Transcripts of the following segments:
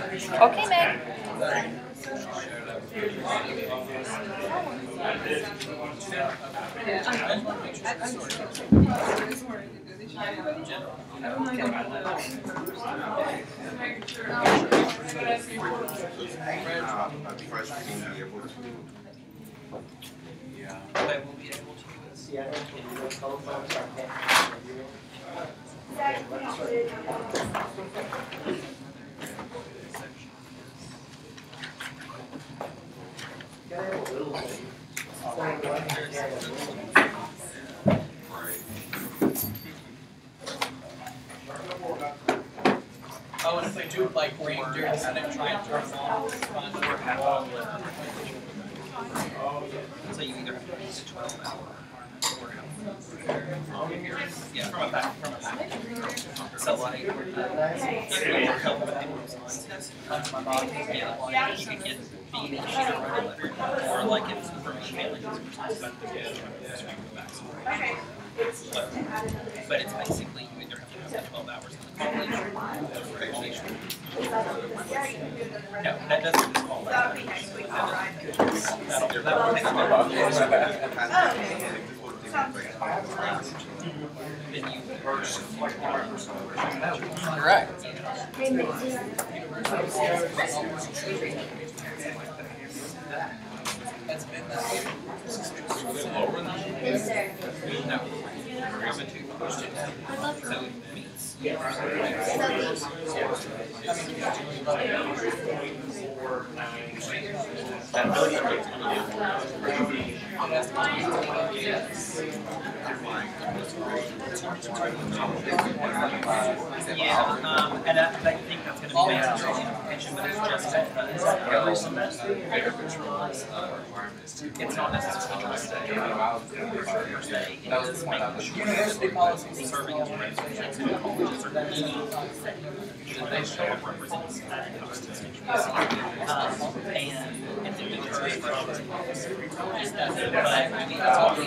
Okay, Meg. Yeah, I will be able to do this. Oh, and if they do like rain during the day, try and turn them off. So you either have to use a 12-hour or yeah, from a back. So like, if you work out with the my body, yeah, you could get beat and shit or like if for me, family but it's basically you either have to have 12 hours in the college or education. No, that doesn't disqualify. All right. That's been that. Yes, sir. No. So it means. Yeah, and I think that's going to be mandatory information, but it's just every semester. It's not necessarily just per se. It is making sure university policies serving as representatives in colleges or that they show up represents constituency. And it's a good choice. But I mean, that's all we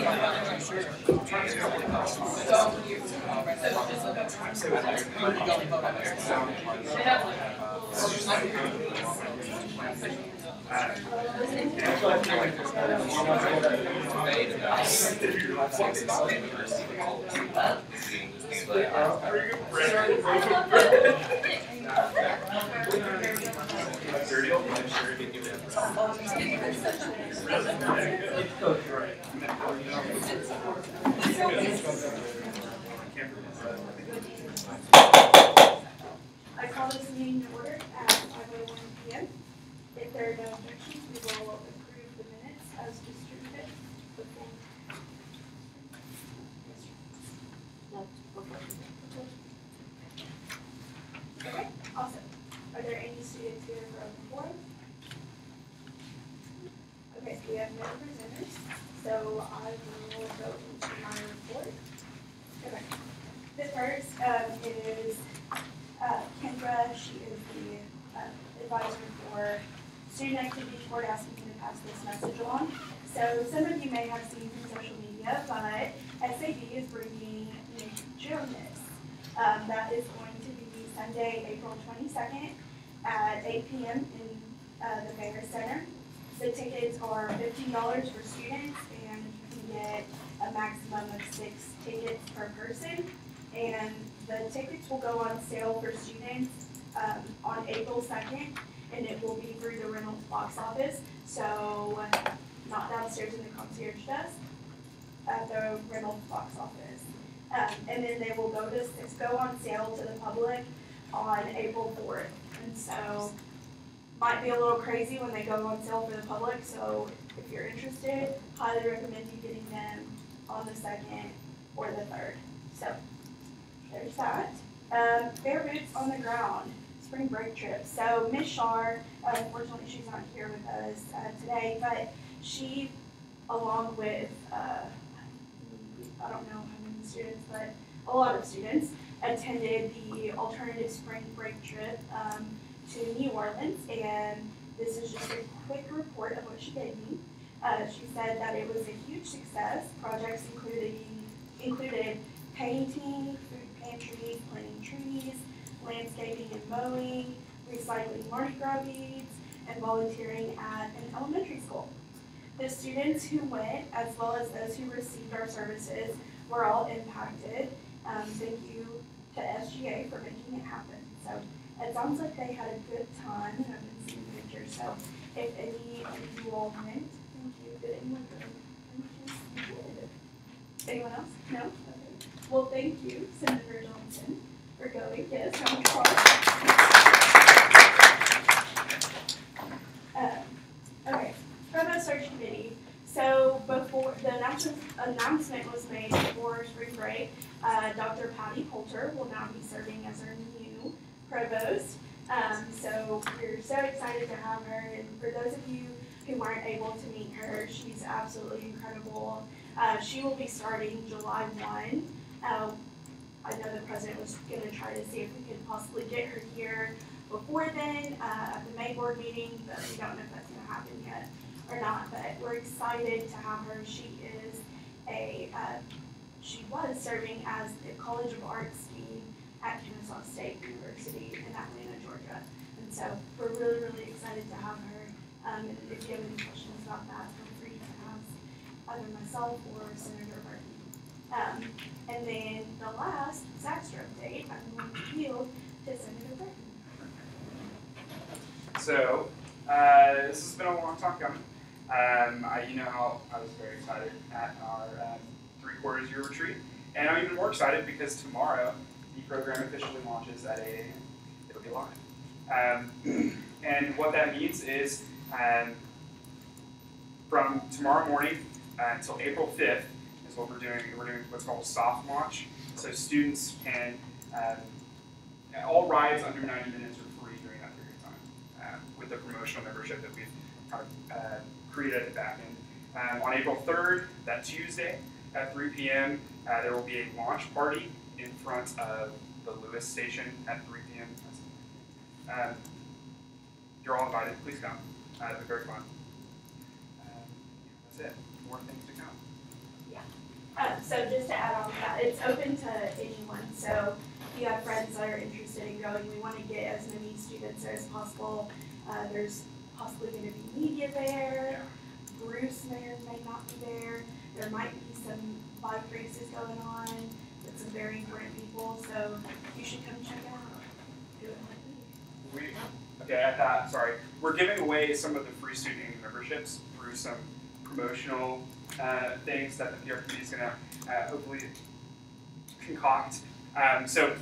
I call this meeting to order at 5:01 p.m. If there are no objections, we will approve the minutes as distributed. Okay, awesome. Are there any students here for open forum? Okay, so we have no presenters, so I will go into my report. Okay. The first is Kendra. She is the advisor for student activity board, asking me to pass this message along. So some of you may have seen from social media, but SAB is bringing Nick Jonas. That is going to be Sunday, April 22nd at 8 p.m. in the Mayor Center. The tickets are $15 for students, and you can get a maximum of 6 tickets per person. And the tickets will go on sale for students on April 2nd, and it will be through the Reynolds box office. So not downstairs in the concierge desk, at the Reynolds box office. And then they will go on sale to the public on April 4th. And so might be a little crazy when they go on sale for the public. So if you're interested, highly recommend you getting them on the 2nd or the 3rd. So there's that. Bare boots on the ground, spring break trip. So Miss Shar, unfortunately she's not here with us today, but she, along with, I don't know how many students, but a lot of students, attended the alternative spring break trip to New Orleans, and this is just a quick report of what she gave me. She said that it was a huge success. Projects included painting, food pantries, planting trees, landscaping and mowing, recycling Mardi Gras beads, and volunteering at an elementary school. The students who went, as well as those who received our services, were all impacted. Thank you to SGA for making it happen. So it sounds like they had a good time, and I've been seeing pictures. So if any of you all went, thank you. Did anyone go? Anyone else? No? Okay. Well, thank you, Senator Johnson, for going. Yes, I'm okay. Provost Search Committee. So before the announcement was made before spring break, Dr. Patty Poulter will now be serving as our new provost. So we're so excited to have her. And for those of you who weren't able to meet her, she's absolutely incredible. She will be starting July 1. I know the president was going to try to see if we could possibly get her here before then at the May board meeting, but we don't know if that's going to happen yet or not. But we're excited to have her. She is she was serving as the College of Arts Dean at Kennesaw State University in Atlanta, Georgia. And so we're really, really excited to have her. And if you have any questions about that, feel free to ask either myself or Senator Burton. And then the last Zaxter update, I'm going to yield to Senator Burton. So, this has been a long time coming. You know how I was very excited at our 3/4 year retreat. And I'm even more excited because tomorrow the program officially launches at 8 a.m. It'll be live. And what that means is from tomorrow morning until April 5th is what we're doing. We're doing what's called a soft launch. So students can, all rides under 90 minutes are free during that period of time with the promotional membership that we've kind of created at the back end. On April 3rd, that Tuesday at 3 p.m., there will be a launch party in front of the Lewis station at 3 p.m. You're all invited. Please come. It'll be very fun. That's it. More things to come. Yeah. So just to add on to that, it's open to anyone. So if you have friends that are interested in going, we want to get as many students there as possible. There's possibly going to be media there. Bruce may or may not be there. There might be some bike races going on with some very important people. So you should come check it out. Do it like me. We're giving away some of the free student memberships through some promotional things that the PR committee is going to hopefully concoct. So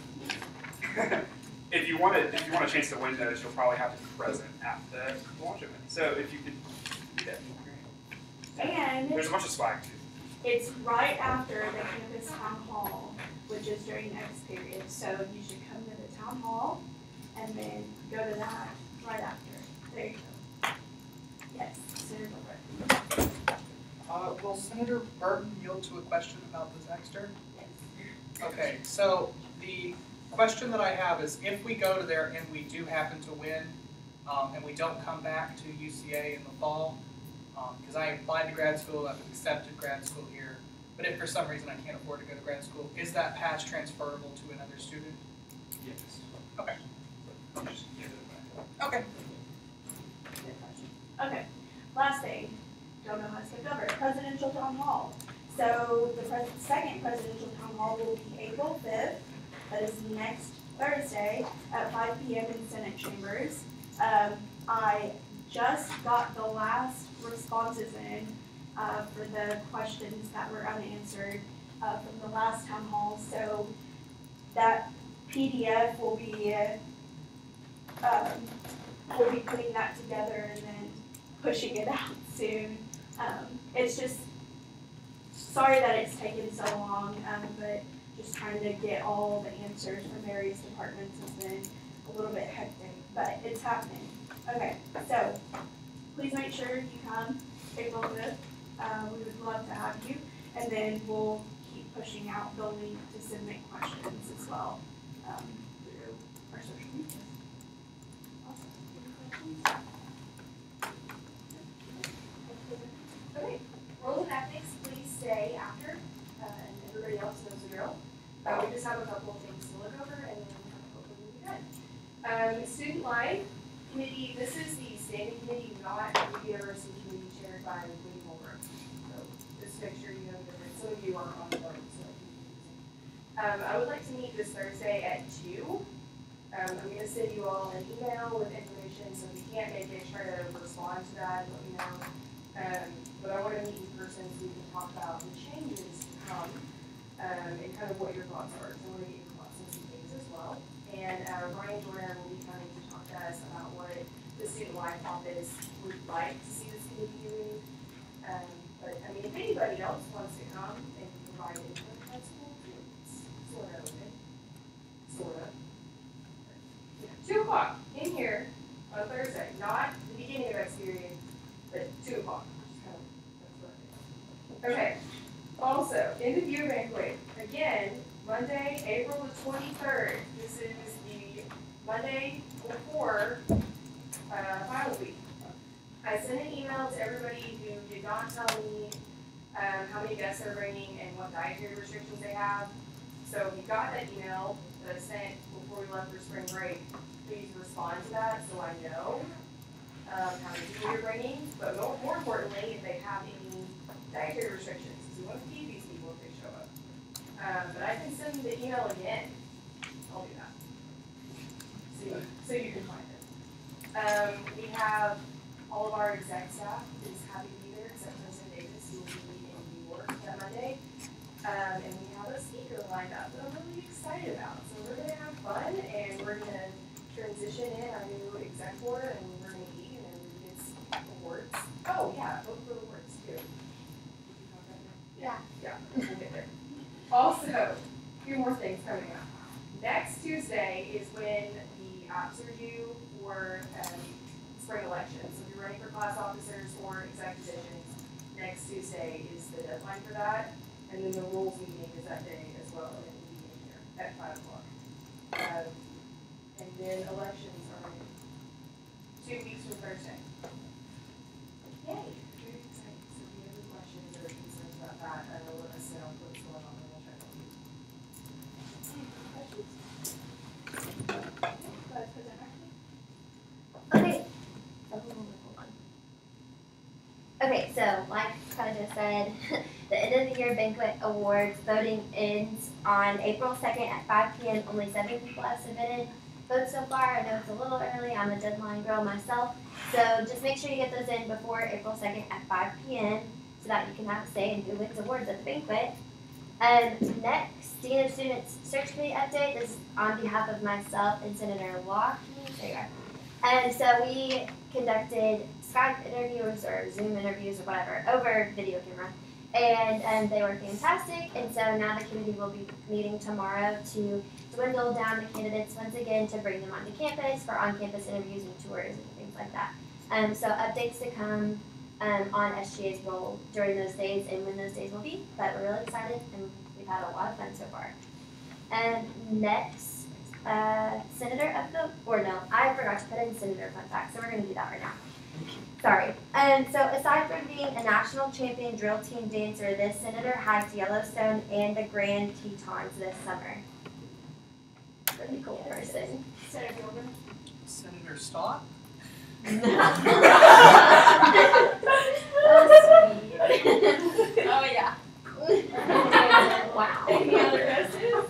if you want a chance to win those, you'll probably have to be present at the launch event. So if you could do that, great. And there's a bunch of swag too. It's right after the campus town hall, which is during next period. So you should come to the town hall and then go to that right after. There you go. Yes, Senator Burton. Will Senator Burton yield to a question about the Zaxter? Yes. Okay, so the question that I have is, if we go to there and we do happen to win, and we don't come back to UCA in the fall, because I applied to grad school, I've accepted grad school here, but if for some reason I can't afford to go to grad school, is that patch transferable to another student? Yes. Okay. Just give it back. Okay. Okay, last thing, don't know how I skipped over, presidential town hall. So the second presidential town hall will be April 5th, that is next Thursday at 5 p.m. in Senate chambers. I just got the last responses in for the questions that were unanswered from the last town hall. So that PDF will be we'll be putting that together and then pushing it out soon. It's just sorry that it's taken so long, but just trying to get all the answers from various departments has been a little bit hectic, but it's happening. Okay, so please make sure you come April 5th. We would love to have you, and then we'll keep pushing out the link to submit questions as well through our social media. Awesome. Okay, rules and ethics, please stay after, and everybody else knows the drill. We just have a couple of things to look over, and then hopefully we'll be good. Student life, this is the standing committee, not the university committee chaired by Woody Holbrook. So just make sure you know the difference. Some of you are on the board, so it can be confusing. I would like to meet this Thursday at 2. I'm going to send you all an email with information, so if you can't make it, try to respond to that and let me know. But I want to meet in person so we can talk about the changes to come and kind of what your thoughts are. So I want to get your thoughts on some things as well. And Brian Jordan will be coming to talk to us about what the Student Life Office would like to see this committee doing. But I mean, if anybody else wants to come and provide input, that's cool too. It's sort of open. Sort of. 2 o'clock in here on Thursday, not the beginning of X period, but 2 o'clock. Okay. Also, in the view banquet, again, Monday, April the 23rd. This is the Monday before final week. I sent an email to everybody who did not tell me how many guests they're bringing and what dietary restrictions they have. So if you got that email that I sent before we left for spring break, please respond to that so I know how many people you're bringing. But more importantly, if they have any dietary restrictions, because we want to feed these people if they show up. But I can send the email again. I'll do that. So you can find it. We have all of our exec staff is happy to be there, except President Davis, who will be in New York that Monday. And we have a speaker lined up that I'm really excited about. So we're going to have fun, and we're going to transition in our new exec board, and we're going to eat, and everybody gets awards. Oh, yeah, vote for the awards, too. Yeah, we'll get there. Also, a few more things coming up. Next Tuesday is when the apps are due for spring elections. So if you're running for class officers or exec positions, next Tuesday is the deadline for that. And then the rules meeting is that day as well, and it will be in here at 5 o'clock. And then elections are in 2 weeks from Thursday. Yay, very exciting. So if you have any questions or concerns about that, let us know what's going on, and we'll try to help you. Okay. Okay, so like I just said, the end of the year banquet awards voting ends on April 2nd at 5 p.m. Only 7 people have submitted votes so far. I know it's a little early. I'm a deadline girl myself. So just make sure you get those in before April 2nd at 5 p.m. so that you can have a say in who wins awards at the banquet. Next, Dean of Students Search Committee update. This is on behalf of myself and Senator Walkie. There you are. And so we conducted Skype interviews or Zoom interviews or whatever over video camera. And they were fantastic. And so now the committee will be meeting tomorrow to dwindle down the candidates once again to bring them onto campus for on-campus interviews and tours and things like that. So updates to come on SGA's role during those days and when those days will be. But we're really excited and we've had a lot of fun so far. And next, Senator of the, or no, I forgot to put in Senator fun fact, so we're going to do that right now. Sorry. So aside from being a national champion drill team dancer, this senator hiked Yellowstone and the Grand Tetons this summer. Pretty cool person. Senator Gilbert. Senator Stott? Oh, sweet. Oh, yeah. Wow. Any other guesses?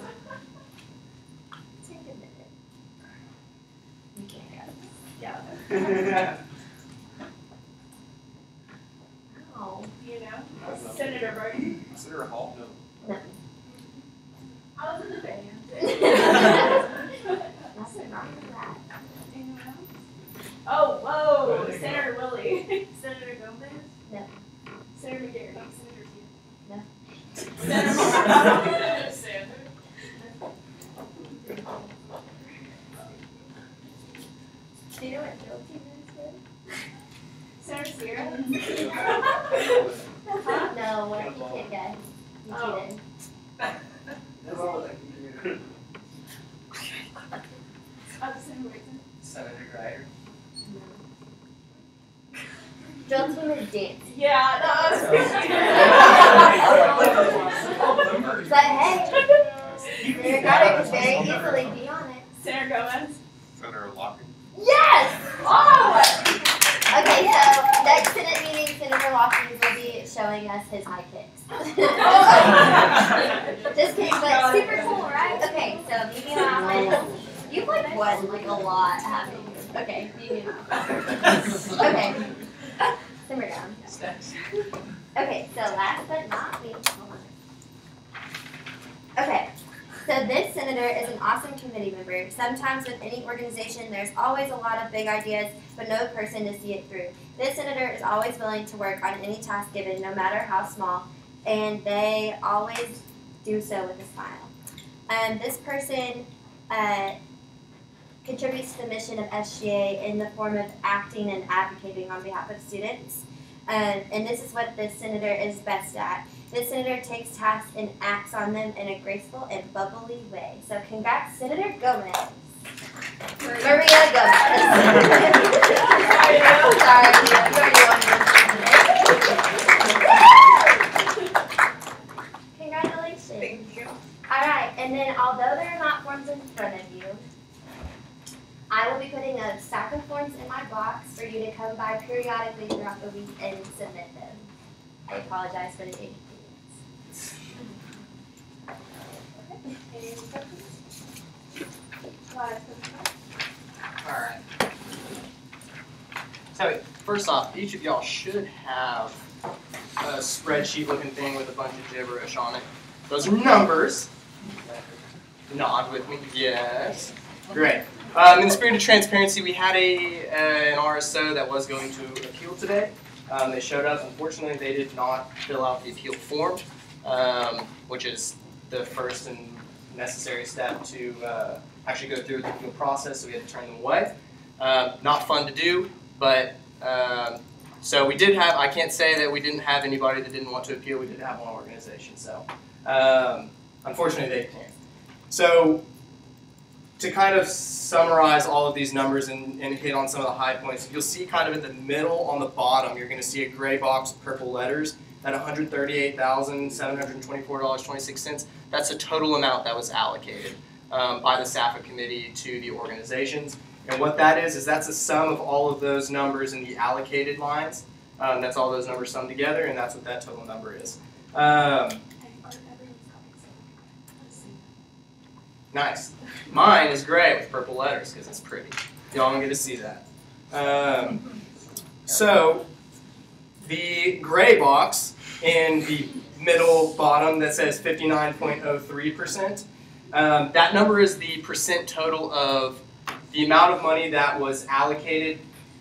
Take a minute. You can't guess. Yeah. Oh. Do you know? Senator Burton. Senator Hall? No. No. I was in the band. Nothing wrong with that. Anyone else? Oh, whoa! Senator Willie. Senator Gomez? No. Senator McGarry? Senator Hugh? No. Senator Senator Sanders? Do you know what drill team is? Senator Sierra? No, what? You can't guess. You Oh. cheated. Senator Whitson? Senator Grider. Drill team is dance. Yeah, that was But hey, Senator Carter could very easily be on it. Senator Gomez? Senator Lockett? Yes! Oh! his high kicks. Just kidding, but super cool, right? Okay, so Mimi Allowance. You've like won like a lot, haven't you? Okay, Mimi Allowance. Okay. Simmer down. Okay, so last but not least, hold on. Okay, so this senator is an awesome committee member. Sometimes with any organization, there's always a lot of big ideas, but no person to see it through. This senator is always willing to work on any task given, no matter how small, and they always do so with a smile. This person contributes to the mission of SGA in the form of acting and advocating on behalf of students. And this is what this senator is best at. This senator takes tasks and acts on them in a graceful and bubbly way. So congrats, Senator Gomez. Maria Gomez. Sorry, congratulations. Thank you. All right, and then although there are not forms in front of you, I will be putting a stack of forms in my box for you to come by periodically throughout the week and submit them. I apologize for the inconvenience. Any questions? Alright. So, first off, each of y'all should have a spreadsheet looking thing with a bunch of gibberish on it. Those are numbers. Nod with me. Yes. Great. In the spirit of transparency, we had an RSO that was going to appeal today. They showed up. Unfortunately, they did not fill out the appeal form, which is the first and necessary step to actually go through the appeal process, so we had to turn them away. Not fun to do, but so we did have, I can't say that we didn't have anybody that didn't want to appeal. We did have one organization, so unfortunately they can't. So to kind of summarize all of these numbers and hit on some of the high points, you'll see kind of in the middle on the bottom, you're going to see a gray box with purple letters at $138,724.26. That's the total amount that was allocated by the SAFA committee to the organizations. And what that is that's a sum of all of those numbers in the allocated lines. That's all those numbers summed together, and that's what that total number is. Nice. Mine is gray with purple letters because it's pretty. Y'all don't get to see that. So the gray box in the middle bottom that says 59.03%, that number is the percent total of the amount of money that was allocated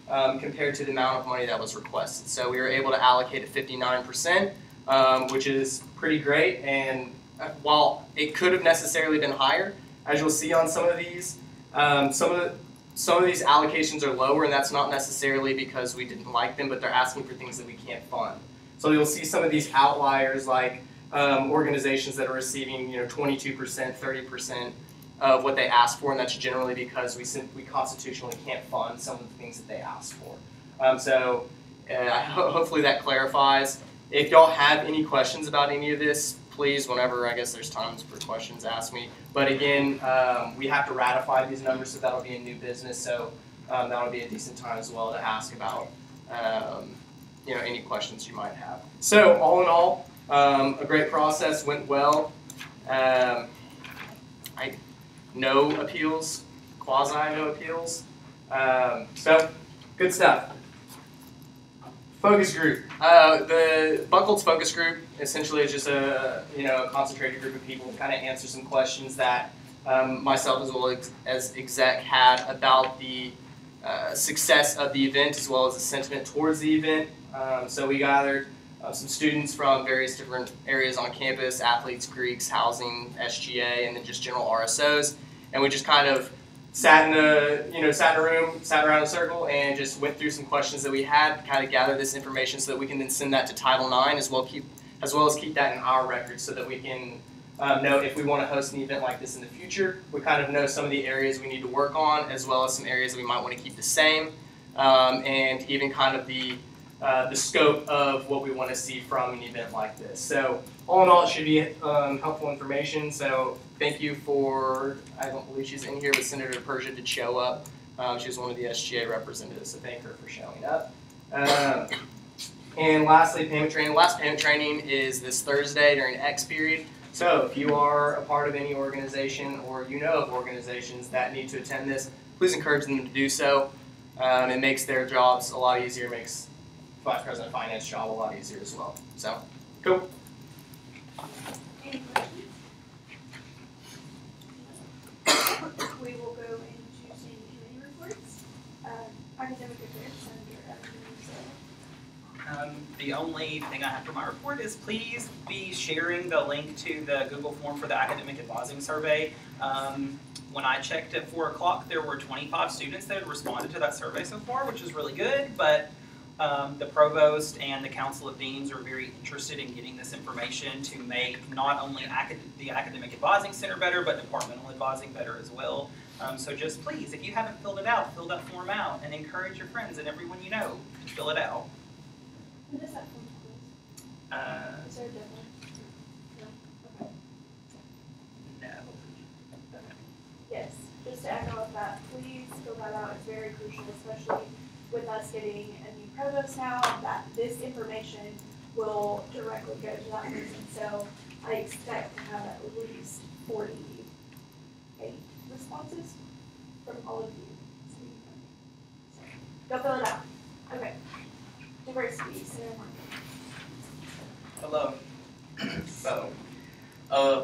compared to the amount of money that was requested. So we were able to allocate at 59%, which is pretty great. And while it could have necessarily been higher, as you'll see on some of these, some of these allocations are lower, and that's not necessarily because we didn't like them, but they're asking for things that we can't fund. So you'll see some of these outliers, like organizations that are receiving, 22%, 30% of what they asked for, and that's generally because we constitutionally can't fund some of the things that they asked for. Hopefully that clarifies. If y'all have any questions about any of this, please, whenever I guess there's times for questions, ask me. But again, we have to ratify these numbers, so that'll be a new business. So that'll be a decent time as well to ask about any questions you might have. So all in all, a great process, went well. No appeals, quasi no appeals. So good stuff. Focus group. The Buckles focus group essentially is just a concentrated group of people to kind of answer some questions that myself as well as exec had about the success of the event as well as the sentiment towards the event. So we gathered some students from various different areas on campus, athletes, Greeks, housing, SGA, and then just general RSOs, and we just kind of sat in a room, sat around in a circle, and just went through some questions that we had, kind of gather this information so that we can then send that to Title IX as well as keep that in our records so that we can know if we want to host an event like this in the future. We kind of know some of the areas we need to work on as well as some areas that we might want to keep the same, and even kind of the scope of what we want to see from an event like this. So all in all, it should be helpful information. So thank you for, I don't believe she's in here, but Senator Persia did show up. She was one of the SGA representatives, so thank her for showing up. And lastly, payment training. The last payment training is this Thursday during X period. So if you are a part of any organization or you know of organizations that need to attend this, please encourage them to do so. It makes their jobs a lot easier, makes Vice President of Finance job a lot easier as well. So, cool. Any questions? We will go into standing committee reports. Academic affairs under Evan. The only thing I have for my report is please be sharing the link to the Google form for the academic advising survey. When I checked at 4 o'clock, there were 25 students that had responded to that survey so far, which is really good, but the provost and the council of deans are very interested in getting this information to make not only the academic advising center better, but departmental advising better as well. So just please, if you haven't filled it out, fill that form out and encourage your friends and everyone you know to fill it out. When does that form close? Is there a deadline? No? Okay. No. Yes, just to echo of that, please fill that out, it's very crucial, especially with us getting a new provost now, that this information will directly go to that person, so I expect to have at least 48 responses from all of you. So, go fill it out. Okay. Diversity, Senator Martin. Hello. So,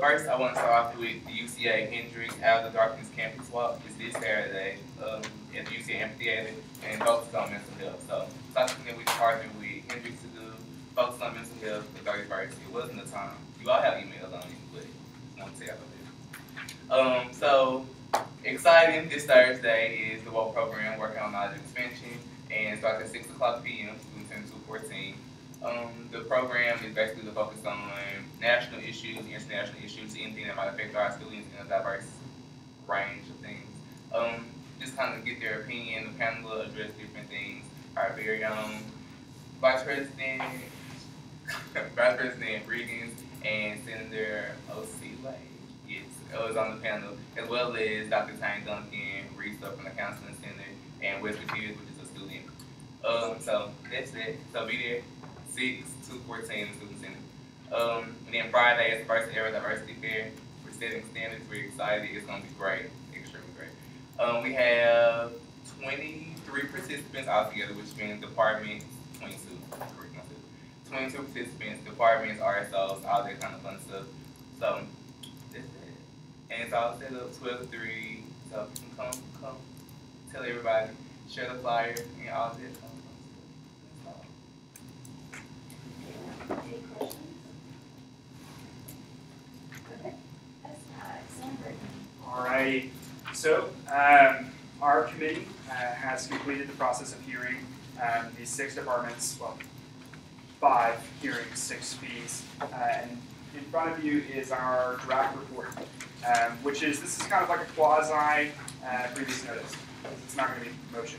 first I want to start off with the UCA Hendrix Out of the Darkness Campus Walk. It's this Saturday at the UCA Amphitheater and focus on mental health. So, something that we partnered with Hendrix to do, focus on mental health for 31st. It wasn't the time. You all have emails on it, but I want to tell you about this. So, exciting, this Thursday is the WOPE program working on knowledge expansion and starts at 6 o'clock p.m. students in 214. The program is basically to focus on national issues, international issues, anything that might affect our students in a diverse range of things. Just kind of get their opinion. The panel will address different things. Our very own Vice President Riggins and Senator O.C. Lay, yes, was on the panel, as well as Dr. Tane Duncan, Reese from the Counseling Center, and Wesley Pierce, which is a student. So that's it. So be there. 6 to 14 in Student Center. And then Friday is the first ever diversity fair. We're setting standards. We're excited. It's going to be great, extremely great. We have 23 participants altogether, which means departments, 22 participants, departments, RSOs, all that kind of fun stuff. So that's it. And it's all set up 12-3. So you can come, tell everybody, share the flyer, and all that. Any questions? Okay. Alrighty. So our committee has completed the process of hearing these 6 departments, well, 5 hearings, 6 fees, and in front of you is our draft report, this is kind of like a quasi previous notice. It's not going to be motion,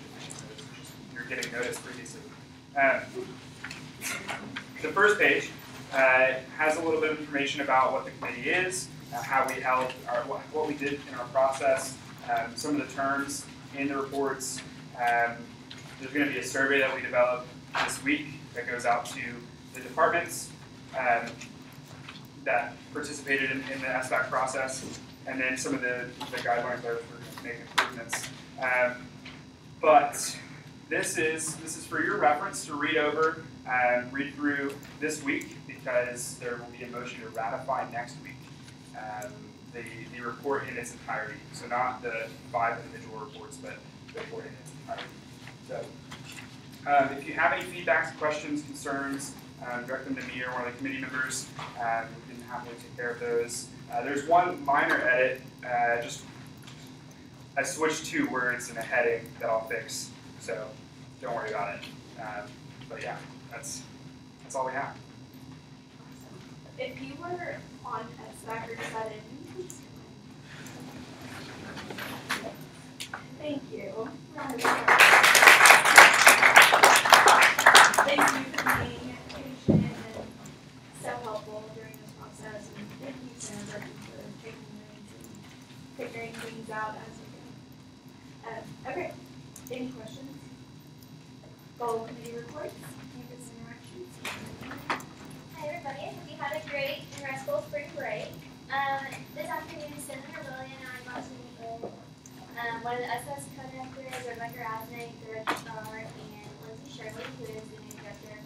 you're getting notice previously. The first page has a little bit of information about what the committee is, how we held, what we did in our process, some of the terms in the reports. There's going to be a survey that we developed this week that goes out to the departments that participated in the SBAC process, and then some of the guidelines that we're going to make improvements. But this is for your reference to read over and read through this week, because there will be a motion to ratify next week the report in its entirety. So not the 5 individual reports, but the report in its entirety. So if you have any feedbacks, questions, concerns, direct them to me or one of the committee members. We can happily take care of those. There's one minor edit, I switched 2 words in a heading that I'll fix, so don't worry about it. But yeah, that's all we have. If you were on SBAC or decided, thank you. Thank you for being patient and so helpful during this process, and thank you, Senator, for taking minutes and figuring things out as we go. Okay, any questions? Goal committee reports, campus interactions. Hi everybody, I hope you had a great and restful spring break. This afternoon, Senator Lillian and I got to meet with one of the SS co-directors, Rebecca Rasnick, the registrar, and Lindsay Shirley, who is the new director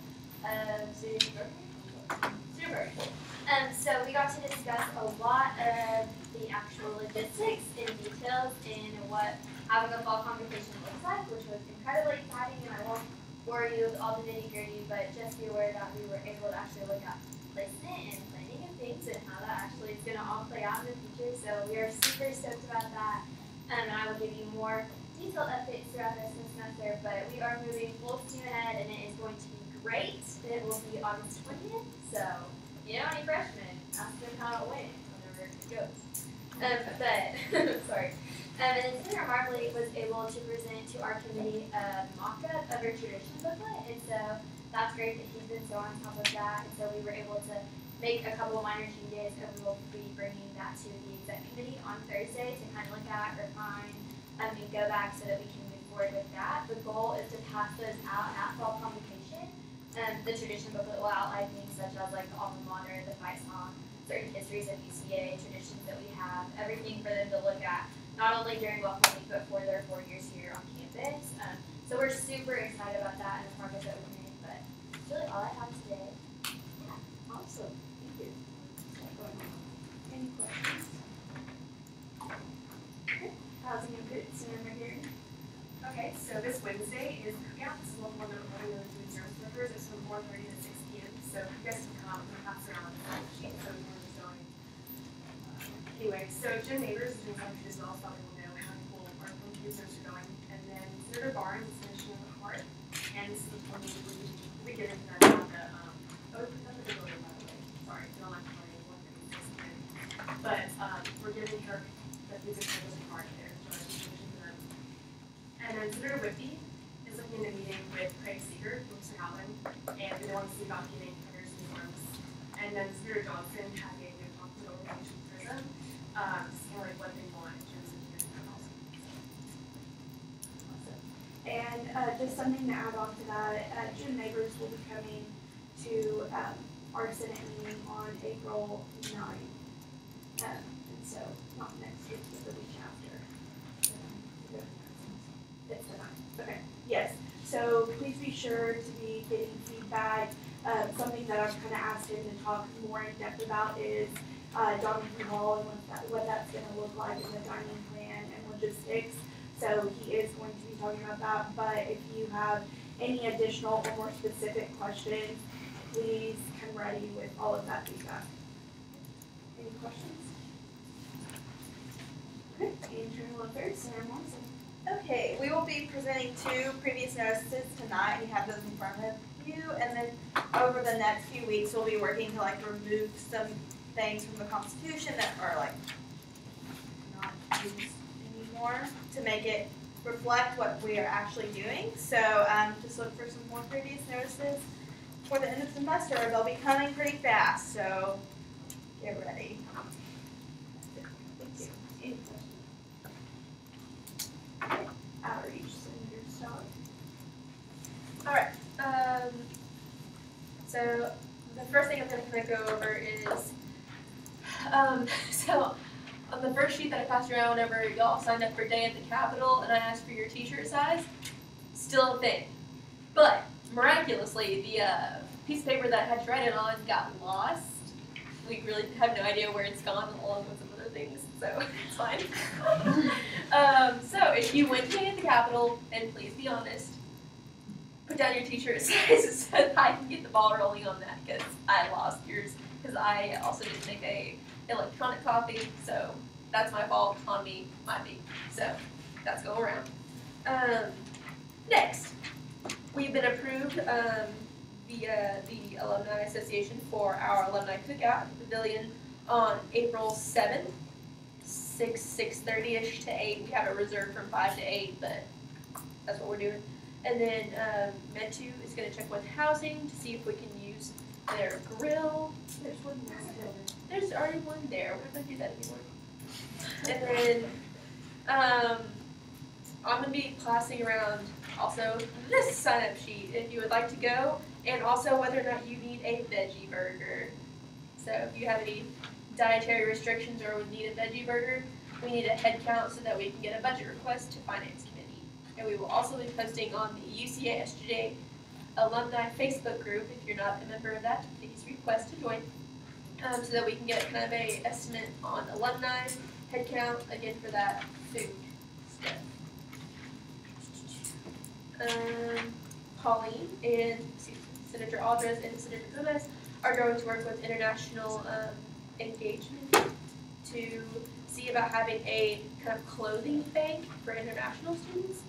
of Super. So we got to discuss a lot of the actual logistics and details in what having a fall convocation looks like, which was incredibly exciting, and I won't bore you with all the nitty-gritty, but just be aware that we were able to actually look at placement and planning and things and how that actually is going to all play out in the future. So we are super stoked about that, and I will give you more detailed updates throughout this semester, but we are moving full steam ahead, and it is going to be great. It will be August 20th, so you know, any freshmen, ask them how it went whenever it goes. Sorry. And then Senator Marbley was able to present to our committee a mock-up of her tradition booklet, and so that's great that he's been so on top of that, and so we were able to make a couple of minor changes, and we will be bringing that to the exec committee on Thursday to kind of look at, refine, and go back so that we can move forward with that. The goal is to pass those out at fall convocation. The tradition booklet will outline things such as like the alma mater, the fight song, certain histories of UCA, traditions that we have, everything for them to look at, not only during welcome week, but for their 4 years here on campus. So we're super excited about that and the progress that we've made, but that's really all I have today. Yeah, awesome. Thank you. Any questions? Okay. Housing and Food, Senator McGarry. Okay, so this Wednesday is cookout. This is one of the food service workers. It's from 4:30 to 6 p.m. So you guys can come and pass around the sheet so we know where it's going. Anyway, so Jim Neighbors is doing something as well, so we will know how people our food service are going. And then Senator Barnes is finishing up a card. And this is when we get into that about the that's a good by the way. Sorry, I don't like to play 1:30 to 6 p.m. But we're giving her the food service card there. So she's finishing them. And then Senator Whitby is looking at a meeting with Craig Seeger, Mr. Howland, and they want to see about getting Hunter's uniforms. And then Senator Johnson had a new talk with Overwatch Prison, just kind of like what they want in terms of getting that also. Awesome. And just something to add on to that, Jim Neighbors will be coming to our Senate meeting on April 9th. And so, not next week, but the week after. It's the 9th. Okay. Yes. So please be sure to be getting feedback. Something that I've kind of asked him to talk more in depth about is Donington Hall and what that's going to look like in the dining plan and logistics. So he is going to be talking about that. But if you have any additional or more specific questions, please come ready with all of that feedback. Any questions? Okay. Internal Affairs, Senator Morrison. Okay, we will be presenting 2 previous notices tonight. You have those in front of you, and then over the next few weeks, we'll be working to remove some things from the Constitution that are not used anymore to make it reflect what we are actually doing. So just look for some more previous notices for the end of the semester. They'll be coming pretty fast, so get ready. Thank you. Any questions? Okay. Outreach, Senator Starr. All right. So the first thing I'm going to kind of go over is, so on the first sheet that I passed around whenever y'all signed up for Day at the Capitol and I asked for your t-shirt size, still a thing. But miraculously, the piece of paper that I had to write it on got lost. We really have no idea where it's gone along with some other things, so it's fine. So if you went to Day at the Capitol, and please be honest, put down your t-shirt sizes so that I can get the ball rolling on that because I lost yours because I also didn't make a electronic copy, so that's my fault on me, might be. So that's going around. Next, we've been approved via the Alumni Association for our alumni cookout at the Pavilion on April 7th, 6:30ish to 8. We have it reserved from 5 to 8, but that's what we're doing. And then Med2 is going to check with housing to see if we can use their grill. There's one there. There's already one there. We're not going to do that anymore. And then I'm gonna be passing around also this sign-up sheet if you would like to go, and also whether or not you need a veggie burger. So if you have any dietary restrictions or would need a veggie burger, we need a head count so that we can get a budget request to Finance Committee. And we will also be posting on the UCA SGA alumni Facebook group. If you're not a member of that, please request to join, so that we can get kind of a estimate on alumni head count again for that food stuff. Pauline and Senator Aldres and Senator Gomez are going to work with international engagement to see about having a kind of clothing bank for international students.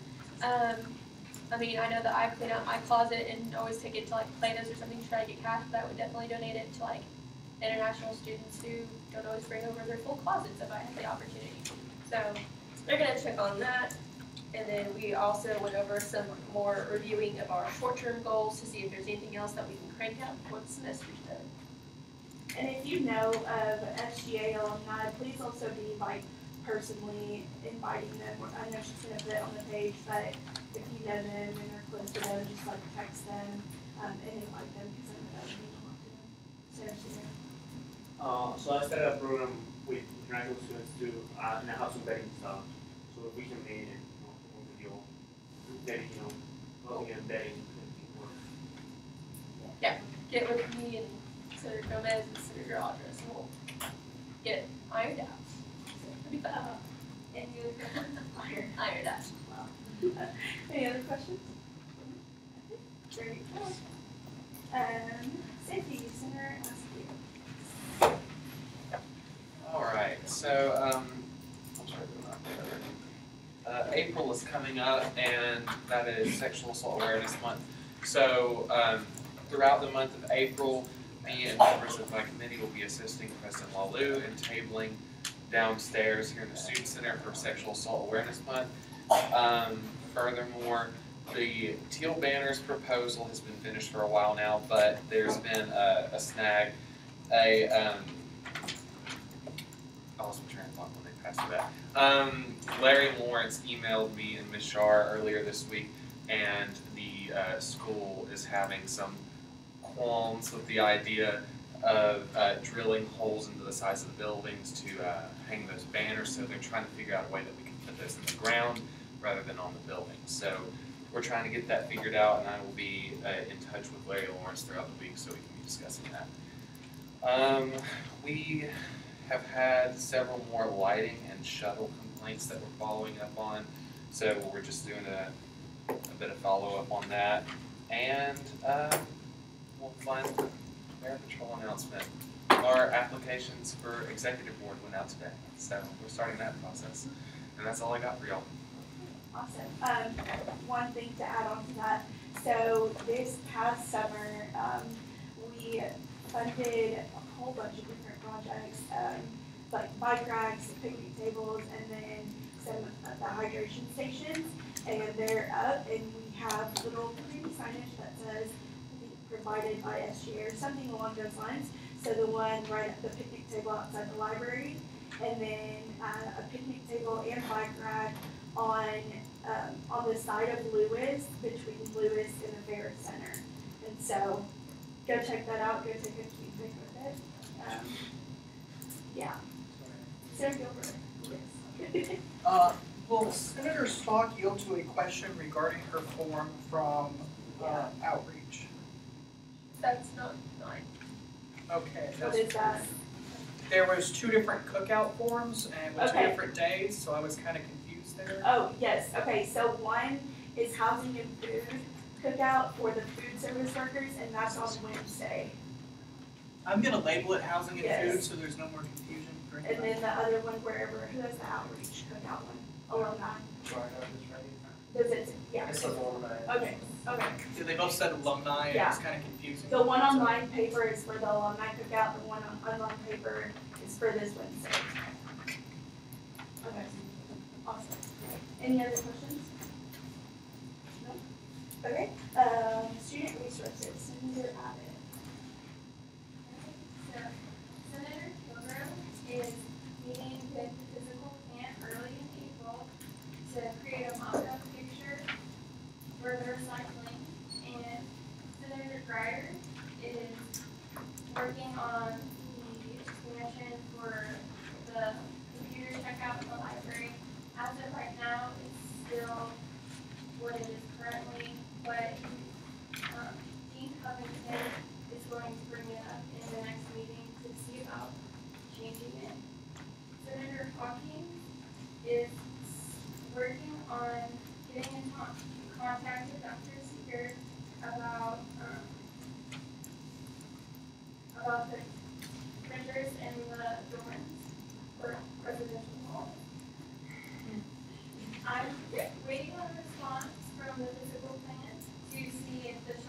I mean, I know that I clean out my closet and always take it to like Plato's or something to try to get cash, but I would definitely donate it to like international students who don't always bring over their full closets if I have the opportunity. So they're gonna check on that. And then we also went over some more reviewing of our short-term goals to see if there's anything else that we can crank out before the semester's done. And if you know of SGA alumni, please also be like personally inviting them. I know she's gonna put it on the page, but if you know them and are close to them, just like text them and invite them because I know that would mean a lot to them. So she's So I started a program with international students to have some betting stuff, so we can make it, video, betting, clothing and betting. Get with me and Senator Gomez and Senator Aldres, and we'll get it ironed out. So it'll be fun. Any other questions? Ironed out. Any other questions? Great. Safety Center, ask you. All right, so April is coming up, and that is Sexual Assault Awareness Month. So throughout the month of April, me and members of my committee will be assisting President Lalou in tabling downstairs here in the Student Center for Sexual Assault Awareness Month. Furthermore, the teal banners proposal has been finished for a while now, but there's been a snag. I lost my train of thought when they passed that. Larry Lawrence emailed me and Ms. Shar earlier this week, and the school is having some qualms with the idea of drilling holes into the sides of the buildings to hang those banners. So they're trying to figure out a way that we can put those in the ground rather than on the building. So we're trying to get that figured out, and I will be in touch with Larry Lawrence throughout the week so we can be discussing that. We have had several more lighting and shuttle complaints that we're following up on, so we're just doing a bit of follow-up on that. And we'll find Air Patrol announcement. Our applications for executive board went out today, so we're starting that process. And that's all I got for y'all. Awesome. One thing to add on to that. So this past summer, we funded a whole bunch of different projects, like bike racks, picnic tables, and then some of the hydration stations. And they're up, and we have little pretty signage that says provided by SGA or something along those lines. So the one right at the picnic table outside the library, and then a picnic table and bike rack on the side of Lewis, between Lewis and the Fair Center. And so go check that out, go take a cute pic with it. Yeah. Sarah Gilbert, yes. Will Senator Stock yield to a question regarding her form from outreach? That's not mine. Okay. What is that? There was two different cookout forms and with two Okay. different days, so I was kind of confused there. Oh, yes, okay, so one is housing and food cookout for the food service workers, and that's on Wednesday. I'm gonna label it housing and Yes. food so there's no more confusion for And anybody. then the other one, who has the outreach cookout one? Alumni. Does it, yeah. Okay, okay. Yeah, they both said alumni and Yeah. it's kind of confusing. The one on line paper is for the alumni cookout, the one on unlined paper is for this Wednesday. Okay, awesome. Any other questions? No? Okay, student resources, Senator Abbott. So, Senator Kilgore is meeting with the physical plant early in April to create a model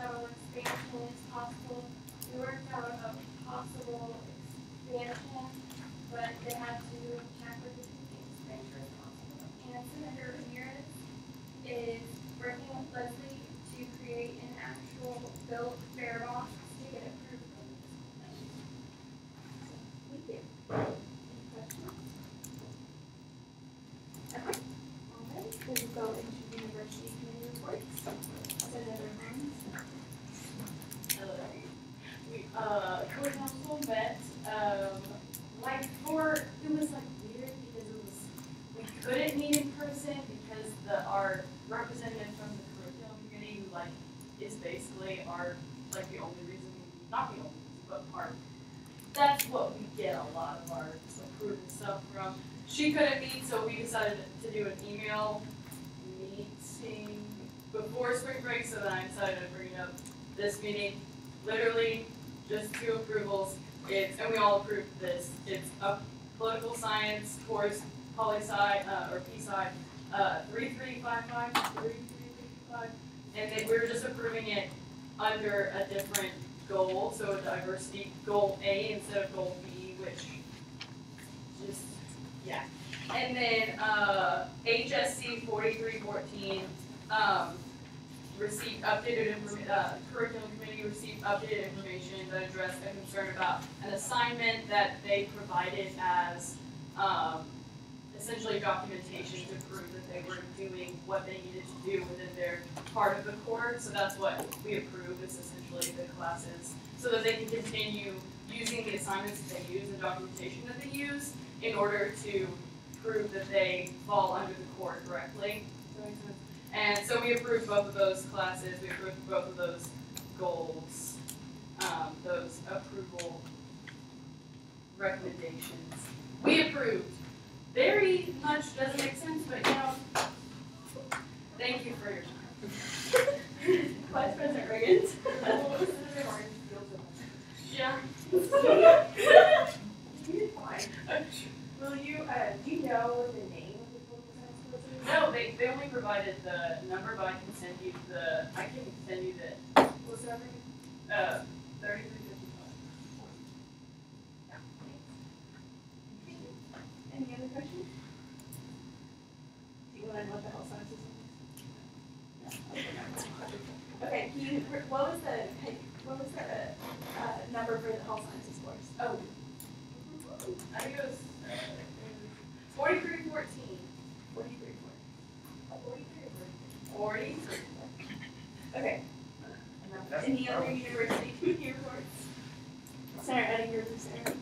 total expansion is possible. We worked out a possible expansion, but they had to check with the things to make sure it's possible. And Senator Ramirez is working with Leslie to create an actual built fare box to get approved from the school. Thank you. Any questions? Okay. All right, we will go into university committee reports. Senator Burns. We, core council met, it was like weird because we couldn't meet in person because our representative from the curriculum committee, who is basically the only reason, not the only reason, but part. That's what we get a lot of our approved stuff from. She couldn't meet, so we decided to do an email meeting before spring break, so then I decided to bring it up this meeting. Literally, just 2 approvals. And we all approved this. It's a political science course, poli-sci, or P-sci, 3355, and then we were just approving it under a different goal, so a diversity goal A instead of goal B, which just, yeah. And then HSC 4314 received updated curriculum committee received updated information that addressed a concern about an assignment that they provided as essentially documentation to prove that they were doing what they needed to do within their part of the course. So that's what we approved, is essentially the classes, so that they can continue using the assignments that they use and documentation that they use in order to prove that they fall under the core correctly. Does that make sense? And so we approved both of those classes, we approved both of those goals, those approval recommendations. We approved. Very much doesn't make sense, but thank you for your time. Vice President Reagan. Yeah. You're fine. Will you, do you know the name of the political science courses? No, they only provided the number, but I can send you the, What's that name? 3355. Yeah, thanks. Any other questions? Do you want to know what the health sciences is? No. Okay, what was the number for the health sciences course? Oh, I think it was 4314. 43. Okay. Any other university committee reports? Senator Ettinger, Sarah.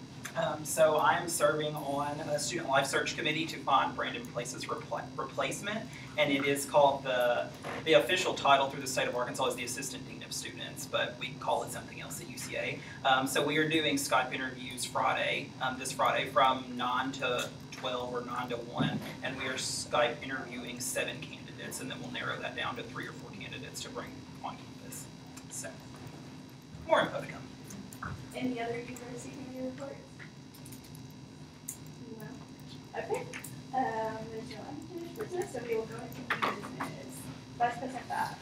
So I'm serving on a student life search committee to find Brandon Place's replacement, and it is called the official title through the state of Arkansas is the Assistant Dean of Students, but we call it something else at UCA. So we are doing Skype interviews Friday, this Friday from 9 to 12 or 9 to 1, and we are Skype interviewing 7 candidates, and then we'll narrow that down to 3 or 4 candidates to bring on campus. So more info to come. Any other university committee reports? No. Okay. There's no unfinished business, so we will go into new business. Vice President Babb.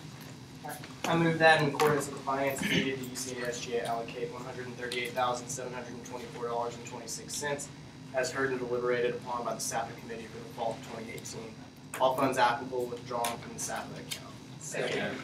I move that in accordance with the Finance Committee, the UCA SGA allocate $138,724.26 as heard and deliberated upon by the SAPA Committee for the fall of 2018. All funds applicable withdrawn from the SAPA account. Second.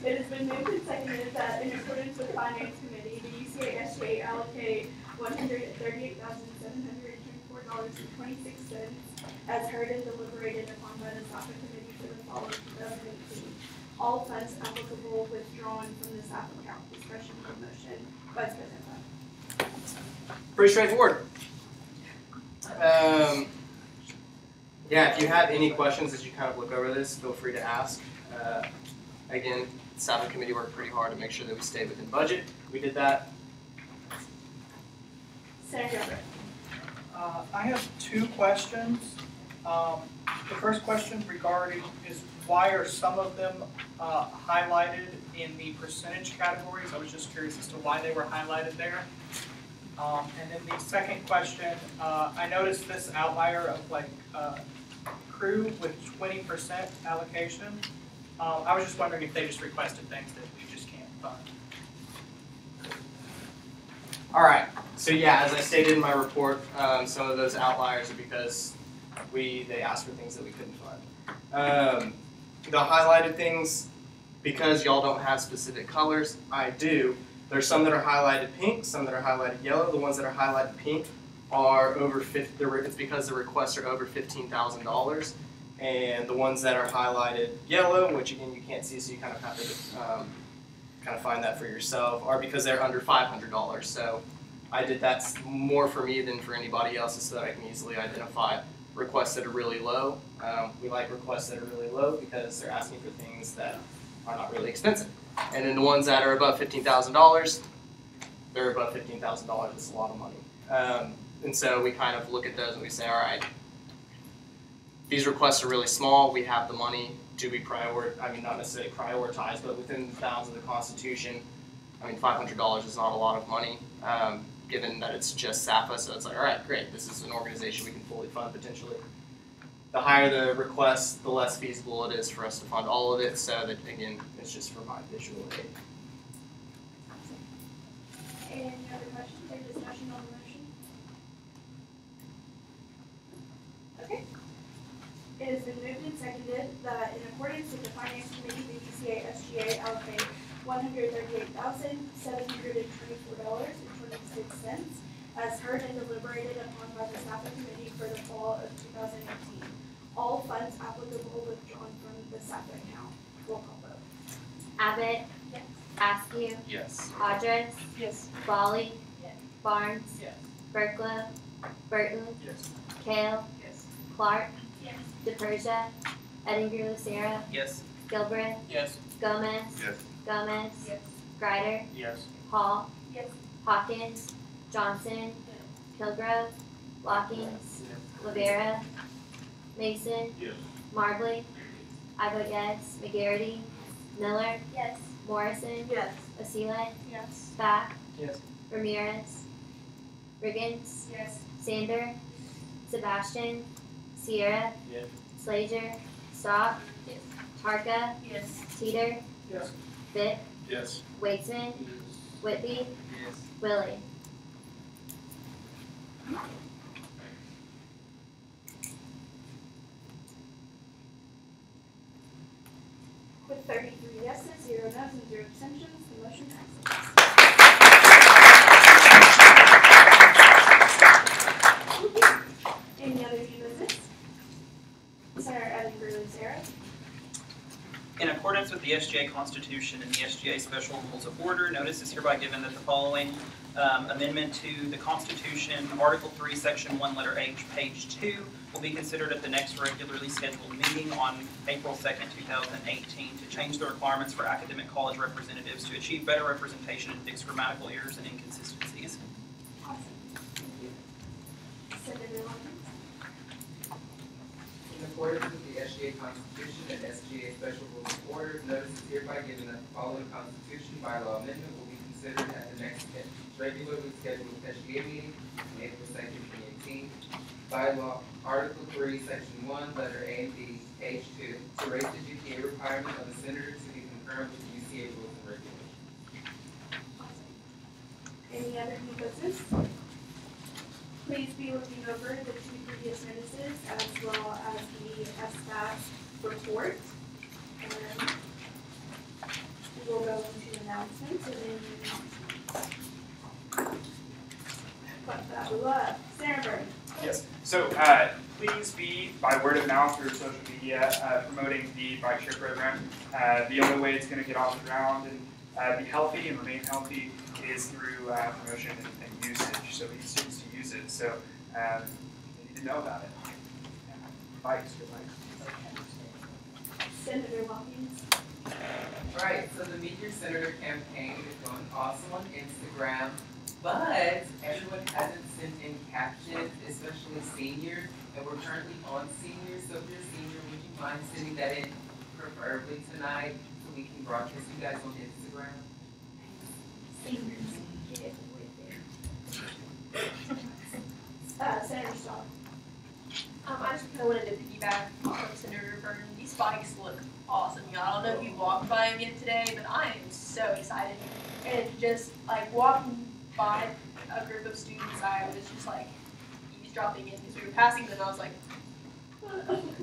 It has been moved and seconded that in accordance with the Finance Committee, the UCA SGA allocate $138,724.26 as heard and deliberated upon by the SAPA Committee for the fall of 2018. All funds applicable withdrawn from the SAPA account. Discussion on motion. Vice President Babb. Pretty straightforward. Yeah, if you have any questions as you kind of look over this, feel free to ask. Again, the SAPA Committee worked pretty hard to make sure that we stayed within budget. We did that. Senator Everett. I have 2 questions. The first question regarding is why are some of them highlighted in the percentage categories? I was just curious as to why they were highlighted there. And then the second question, I noticed this outlier of like crew with 20% allocation. I was just wondering if they just requested things that we just can't fund. All right. So yeah, as I stated in my report, some of those outliers are because they asked for things that we couldn't fund. The highlighted things, because y'all don't have specific colors, I do. There's some that are highlighted pink, some that are highlighted yellow. The ones that are highlighted pink are over 50. It's because the requests are over $15,000, and the ones that are highlighted yellow, which again you can't see, so you kind of have to kind of find that for yourself, are because they're under $500. So I did that more for me than for anybody else, so that I can easily identify requests that are really low. We like requests that are really low because they're asking for things that are not really expensive. And then the ones that are above $15,000, they're above $15,000. It's a lot of money. And so we kind of look at those and we say, all right, these requests are really small. We have the money. Do we not necessarily prioritize, but within the bounds of the Constitution, I mean, $500 is not a lot of money, given that it's just SAFA. So it's like, all right, great. This is an organization we can fully fund potentially. The higher the request, the less feasible it is for us to fund all of it. So that, again, it's just for my visual aid. Any other questions or discussion on the motion? Okay. It has been moved and seconded that in accordance with the Finance Committee, the UCA SGA allocate $138,724.26 as heard and deliberated upon by the SAFA Committee for the fall of 2018. All funds applicable withdrawn from the SAFA account. Roll call vote. Abbott. Yes. Askew. Yes. Hodges. Yes. Wally. Yes. Barnes. Yes. Berklow. Burton. Yes. Kale. Yes. Clark. Yes. DePersia. Eddinger Lucera. Yes. Gilbreth. Yes. Gomez. Yes. Gomez. Yes. Greider. Yes. Hall. Yes. Hawkins. Johnson. Kilgrove. Watkins. Rivera. Mason. Yes. Marbley. I vote yes. McGarity. Miller. Yes. Morrison. Yes. Asile. Yes. Back. Yes. Ramirez. Riggins. Yes. Sander. Sebastian. Sierra. Yes. Slager. Stock. Yes. Tarka. Yes. Teeter. Yes. Vick. Yes. Weitzman. Whitby. Yes. Willie. With 33 yeses, 0 noes, and 0 abstentions, the motion passes. Any other new business? Senator Edinburgh Lucera. In accordance with the SGA Constitution and the SGA Special Rules of Order, notice is hereby given that the following amendment to the Constitution, Article 3, Section 1, letter H, page 2, will be considered at the next regularly scheduled meeting on April 2nd, 2018, to change the requirements for academic college representatives to achieve better representation and fix grammatical errors and inconsistencies. Awesome. Thank you. Senator Lyons. In accordance with the SGA Constitution and SGA Special Rules of Order, notice is hereby given that the following Constitution bylaw amendment will be considered at the next regularly scheduled SGA meeting on April 2nd, 2018. Bylaw Article 3, Section 1, letter A and B, page 2, to raise the GPA requirement of the senator to be concurrent with the UCA rules and regulations. Awesome. Any other new business? Please be looking over the 2 previous notices as well as the SBAS report. And we will go into announcements and then Senator Burton. Yes. So please be, by word of mouth or social media, promoting the bike share program. The only way it's going to get off the ground and be healthy and remain healthy is through promotion and usage. So we need students to use it. So they need to know about it. Bikes, good bikes. Senator Watkins. Alright, so the Meet Your Senator campaign is going awesome on Instagram, but everyone hasn't sent in captions, especially seniors, and we're currently on seniors, so if you're a senior, would you mind sending that in preferably tonight so we can broadcast you guys on Instagram? Seniors, get with it. Senator Strong. I just kind of wanted to piggyback off of Senator Vernon. These bikes look awesome. You know, I don't know if you walked by them yet today, but I am so excited. And just like walking by a group of students, I was just like eavesdropping in because we were passing them. I was like,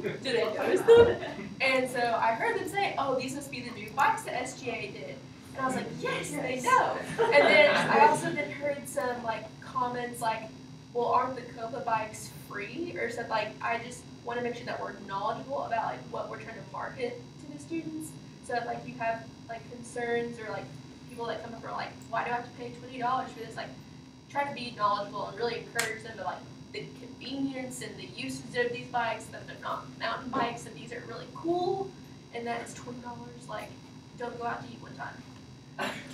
do they notice them? And so I heard them say, "Oh, these must be the new bikes that SGA did." And I was like, "Yes, they know." And then I also then heard some like comments like, "Well, aren't the Copa bikes free?" Or something like. I just want to make sure that we're knowledgeable about like what we're trying to market to the students. So if like you have like concerns or like people that come up are like, "Why do I have to pay $20 for this?" Like, try to be knowledgeable and really encourage them to like the convenience and the usage of these bikes, that they're not mountain bikes, and these are really cool, and that it's $20. Like, don't go out to eat one time.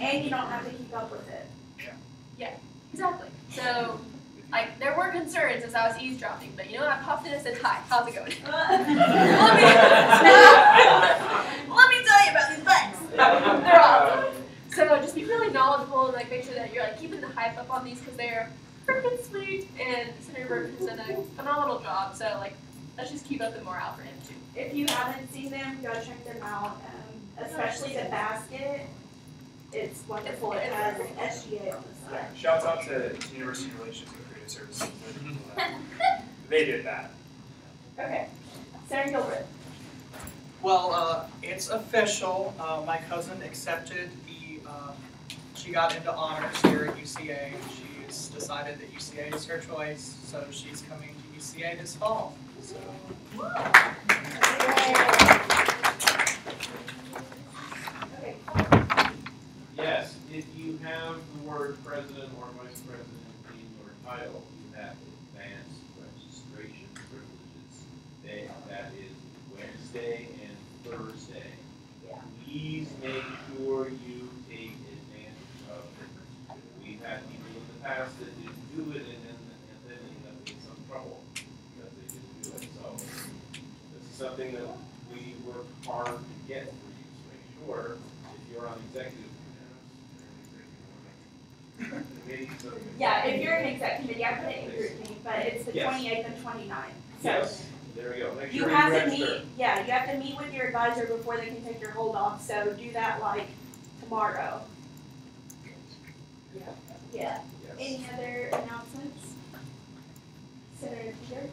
And you don't have to keep up with it. Yeah, exactly. So, like, there were concerns as I was eavesdropping, but you know what? I popped in and said, "Hi, how's it going?" let me tell you about these bikes. They're awesome. So just be really knowledgeable and like make sure that you're like keeping the hype up on these because they're freaking sweet. And Senator Burton has done a phenomenal job. So like, let's just keep up the morale for him too. If you haven't seen them, go check them out. Especially the basket. It's wonderful. It has SGA on the side. Shouts out to University Relations and Creative Services. They did that. Okay. Senator Gilbert. Well, it's official. My cousin accepted she got into honors here at UCA. She's decided that UCA is her choice, so she's coming to UCA this fall. So. Okay. Yes, if you have the word president or vice president in your title, you have advanced registration privileges. That is Wednesday and Thursday. Please make sure you take advantage of it. We've had people in the past that didn't do it and then ended up in some trouble because they didn't do it. So this is something that we work hard to get for you. So make sure if you're on executive committee. Yeah, if you're an exec committee, I put it in group meeting, but it's the 28th and 29th. So Yes, there we go. Make you sure have to register. meet, yeah, you have to meet with your advisor before they can take your hold off, so do that like tomorrow. Yeah. Yes. Any other announcements? Senator Peter?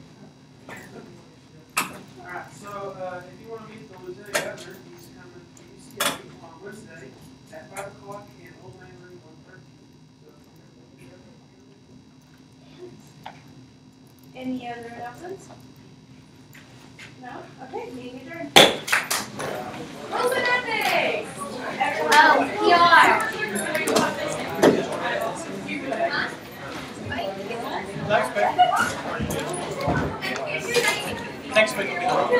Alright, so if you want to meet the lieutenant governor, he's coming to UCA on Wednesday at 5 o'clock in Old Main Room 113. Any other announcements? No? Okay, meeting adjourned. Wilson Ethics! Next week will be